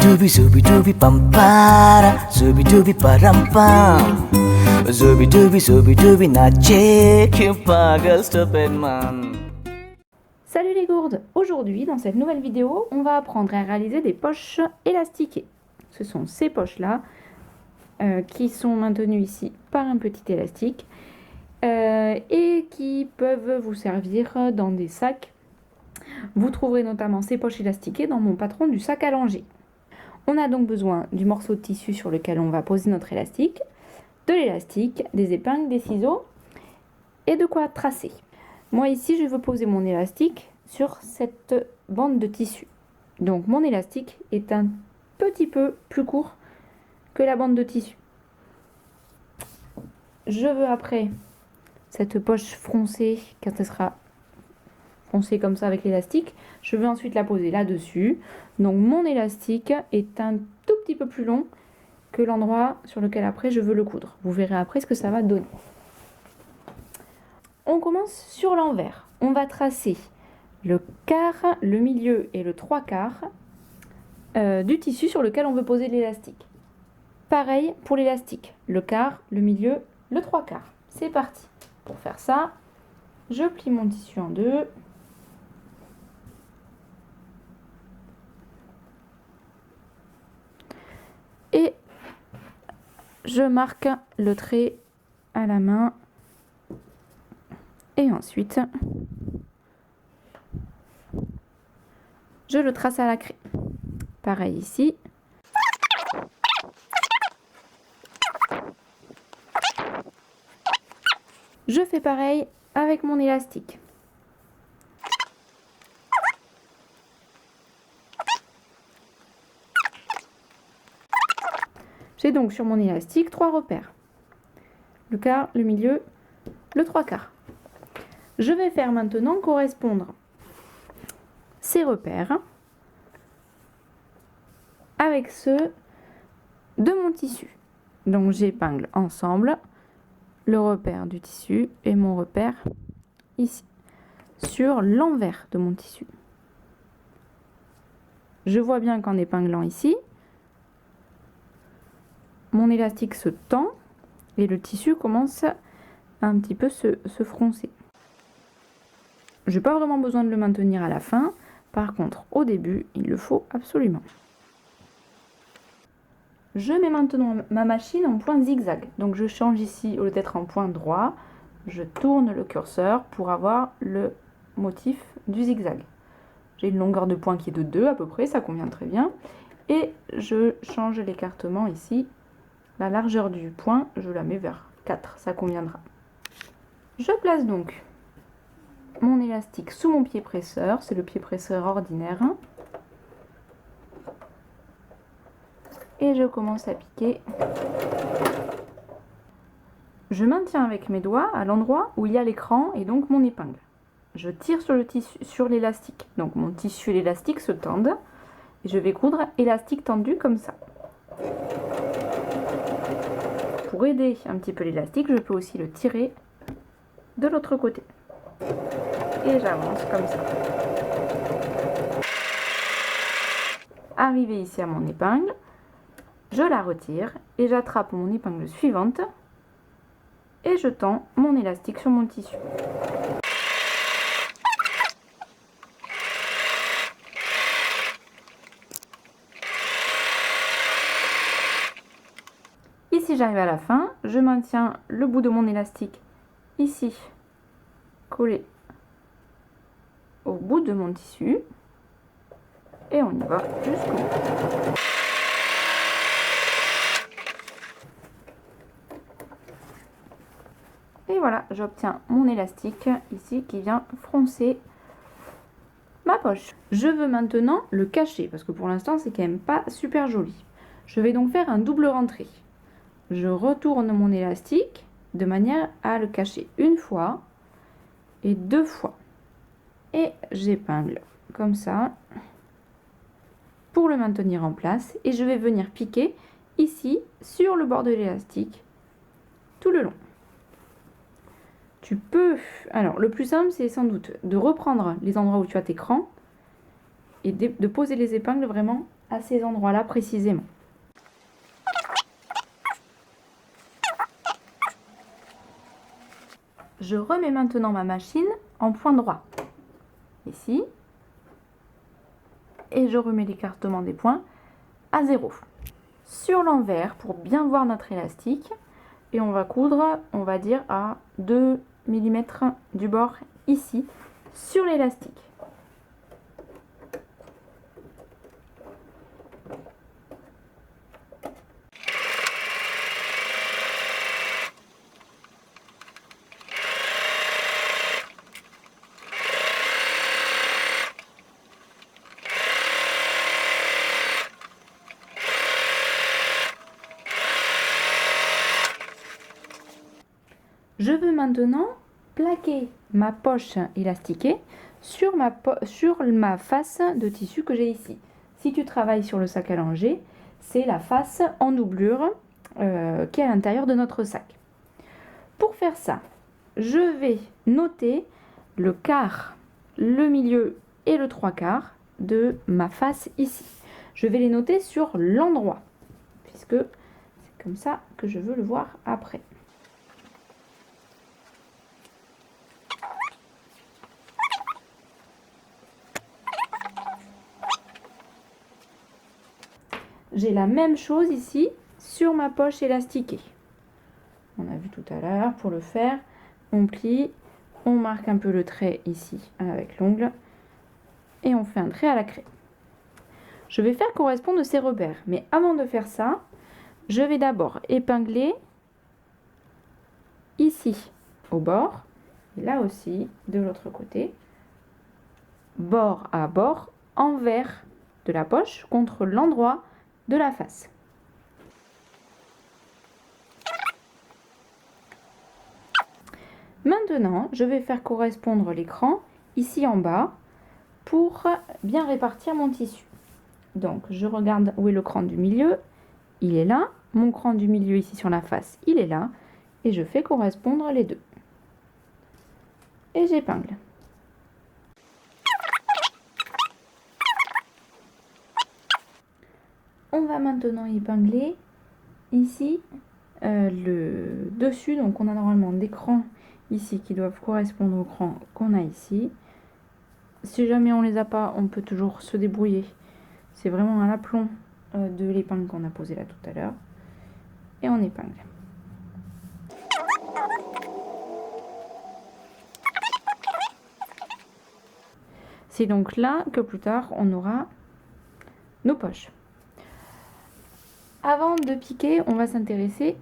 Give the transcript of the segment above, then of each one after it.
Zubi-dubi, zubi-dubi, pampara, zubi-dubi, parampam. Zubi-dubi, zubi-dubi, nache, que pagal, stupid man. Salut les gourdes! Aujourd'hui, dans cette nouvelle vidéo, on va apprendre à réaliser des poches élastiquées. Ce sont ces poches-là qui sont maintenues ici par un petit élastique et qui peuvent vous servir dans des sacs. Vous trouverez notamment ces poches élastiquées dans mon patron du sac à langer. On a donc besoin du morceau de tissu sur lequel on va poser notre élastique, de l'élastique, des épingles, des ciseaux et de quoi tracer. Moi ici, je veux poser mon élastique sur cette bande de tissu. Donc mon élastique est un petit peu plus court que la bande de tissu. Je veux après cette poche froncée, quand elle sera froncée comme ça avec l'élastique, je veux ensuite la poser là-dessus. Donc mon élastique est un tout petit peu plus long que l'endroit sur lequel après je veux le coudre. Vous verrez après ce que ça va donner. On commence sur l'envers. On va tracer le quart, le milieu et le trois quarts du tissu sur lequel on veut poser l'élastique. Pareil pour l'élastique, le quart, le milieu, le trois quarts. C'est parti. Pour faire ça, je plie mon tissu en deux. Et je marque le trait à la main. Et ensuite, je le trace à la craie. Pareil ici. Je fais pareil avec mon élastique. J'ai donc sur mon élastique 3 repères. Le quart, le milieu, le trois quarts. Je vais faire maintenant correspondre ces repères avec ceux de mon tissu. Donc j'épingle ensemble le repère du tissu et mon repère ici, sur l'envers de mon tissu. Je vois bien qu'en épinglant ici, mon élastique se tend et le tissu commence à un petit peu se froncer. Je n'ai pas vraiment besoin de le maintenir à la fin. Par contre, au début, il le faut absolument. Je mets maintenant ma machine en point zigzag. Donc je change ici, au lieu d'être en point droit, je tourne le curseur pour avoir le motif du zigzag. J'ai une longueur de point qui est de 2 à peu près, ça convient très bien. Et je change l'écartement ici. La largeur du point, je la mets vers 4, ça conviendra. Je place donc mon élastique sous mon pied presseur, c'est le pied presseur ordinaire. Et je commence à piquer. Je maintiens avec mes doigts à l'endroit où il y a l'écran et donc mon épingle. Je tire sur le tissu, sur l'élastique. Donc mon tissu et l'élastique se tendent. Et je vais coudre élastique tendu comme ça. Pour aider un petit peu l'élastique, je peux aussi le tirer de l'autre côté. Et j'avance comme ça. Arrivé ici à mon épingle, je la retire et j'attrape mon épingle suivante et je tends mon élastique sur mon tissu. Ici j'arrive à la fin, je maintiens le bout de mon élastique ici collé au bout de mon tissu et on y va jusqu'au bout. Et voilà, j'obtiens mon élastique ici qui vient froncer ma poche. Je veux maintenant le cacher parce que pour l'instant c'est quand même pas super joli. Je vais donc faire un double rentré. Je retourne mon élastique de manière à le cacher une fois et deux fois. Et j'épingle comme ça pour le maintenir en place et je vais venir piquer ici sur le bord de l'élastique tout le long. Tu peux, alors le plus simple c'est sans doute de reprendre les endroits où tu as tes crans et de poser les épingles vraiment à ces endroits-là précisément. Je remets maintenant ma machine en point droit, ici, et je remets l'écartement des points à 0. Sur l'envers, pour bien voir notre élastique, et on va coudre, on va dire, à 2 mm du bord, ici, sur l'élastique. Je veux maintenant plaquer ma poche élastiquée sur ma face de tissu que j'ai ici. Si tu travailles sur le sac à langer, c'est la face en doublure qui est à l'intérieur de notre sac. Pour faire ça, je vais noter le quart, le milieu et le 3/4 de ma face ici. Je vais les noter sur l'endroit, puisque c'est comme ça que je veux le voir après. J'ai la même chose ici sur ma poche élastiquée. On a vu tout à l'heure, pour le faire, on plie, on marque un peu le trait ici avec l'ongle et on fait un trait à la craie. Je vais faire correspondre ces repères, mais avant de faire ça, je vais d'abord épingler ici au bord, et là aussi de l'autre côté, bord à bord, envers de la poche contre l'endroit de la face. Maintenant, je vais faire correspondre l'écran ici en bas pour bien répartir mon tissu. Donc, je regarde où est le cran du milieu, il est là. Mon cran du milieu ici sur la face, il est là. Et je fais correspondre les deux. Et j'épingle. On va maintenant épingler ici le dessus. Donc on a normalement des crans ici qui doivent correspondre au cran qu'on a ici. Si jamais on les a pas, on peut toujours se débrouiller. C'est vraiment à l'aplomb de l'épingle qu'on a posé là tout à l'heure. Et on épingle. C'est donc là que plus tard on aura nos poches. Avant de piquer, on va s'intéresser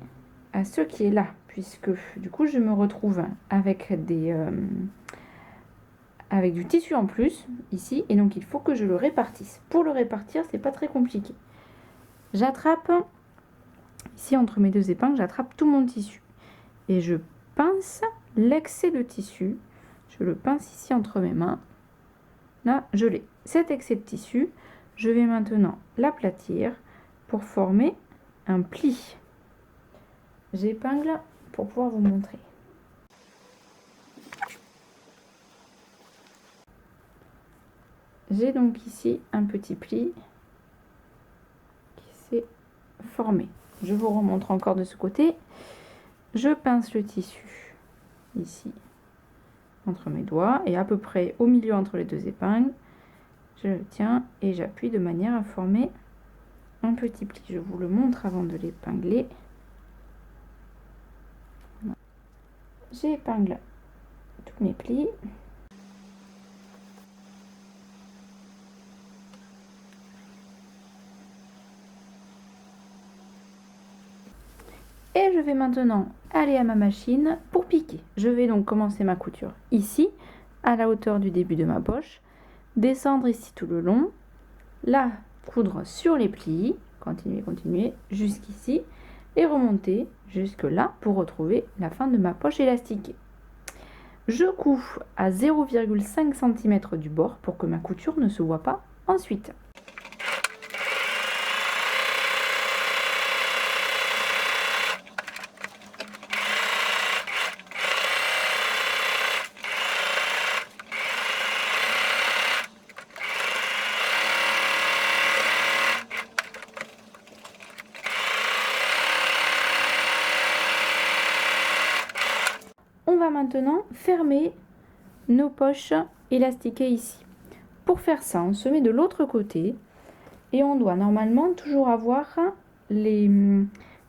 à ce qui est là, puisque du coup je me retrouve avec avec du tissu en plus ici, et donc il faut que je le répartisse. Pour le répartir, c'est pas très compliqué. J'attrape ici entre mes deux épingles, j'attrape tout mon tissu et je pince l'excès de tissu. Je le pince ici entre mes mains. Là, je l'ai. Cet excès de tissu, je vais maintenant l'aplatir pour former un pli. J'épingle pour pouvoir vous montrer. J'ai donc ici un petit pli qui s'est formé. Je vous remontre encore de ce côté. Je pince le tissu ici entre mes doigts et à peu près au milieu entre les deux épingles. Je le tiens et j'appuie de manière à former un petit pli. Je vous le montre avant de l'épingler. J'épingle tous mes plis. Et je vais maintenant aller à ma machine pour piquer. Je vais donc commencer ma couture ici, à la hauteur du début de ma poche, descendre ici tout le long, là coudre sur les plis, continuer jusqu'ici et remonter jusque là pour retrouver la fin de ma poche élastiquée. Je couds à 0,5 cm du bord pour que ma couture ne se voit pas ensuite. va maintenant fermer nos poches élastiquées ici. Pour faire ça, on se met de l'autre côté et on doit normalement toujours avoir les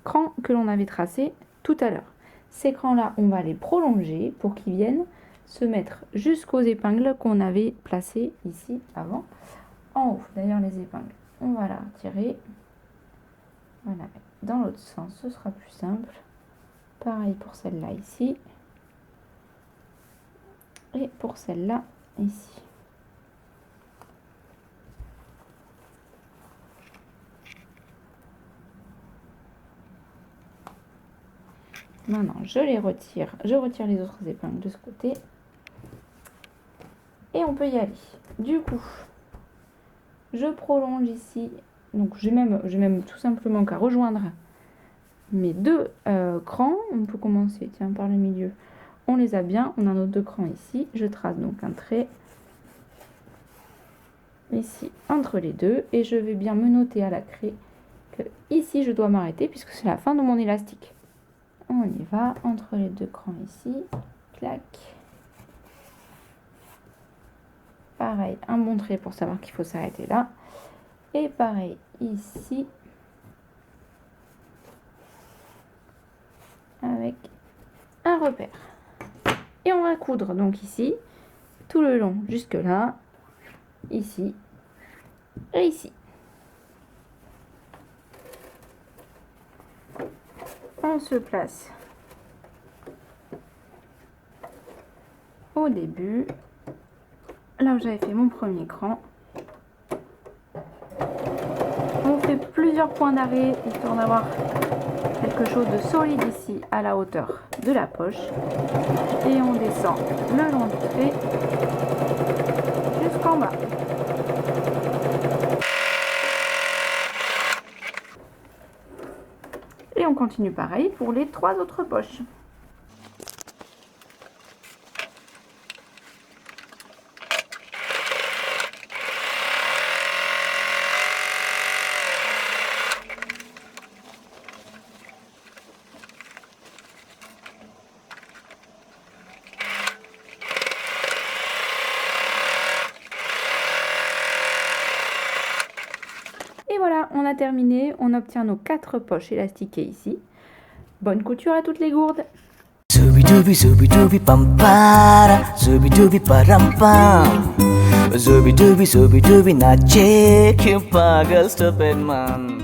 crans que l'on avait tracés tout à l'heure. Ces crans-là, on va les prolonger pour qu'ils viennent se mettre jusqu'aux épingles qu'on avait placées ici avant, en haut. D'ailleurs, les épingles, on va la retirer. Voilà, dans l'autre sens, ce sera plus simple. Pareil pour celle-là ici. Et pour celle-là ici. Maintenant, je les retire. Je retire les autres épingles de ce côté. Et on peut y aller. Du coup, je prolonge ici. Donc, j'ai même tout simplement qu'à rejoindre mes deux crans. On peut commencer, tiens, par le milieu. On les a bien. On a nos deux crans ici. Je trace donc un trait ici entre les deux. Et je vais bien me noter à la craie que ici, je dois m'arrêter puisque c'est la fin de mon élastique. On y va, entre les deux crans ici, clac. Pareil, un bon trait pour savoir qu'il faut s'arrêter là. Et pareil, ici, avec un repère. Et on va coudre donc ici, tout le long, jusque là, ici et ici. On se place au début, là où j'avais fait mon premier cran. On fait plusieurs points d'arrêt, histoire d'avoir quelque chose de solide ici, à la hauteur de la poche. Et on descend le long du trait jusqu'en bas. Et on continue pareil pour les 3 autres poches. Et voilà, on a terminé. On obtient nos 4 poches élastiquées ici. Bonne couture à toutes les gourdes. Zubi pampara, zubi param pam. Zubi dubi nache, que pagal stupid man.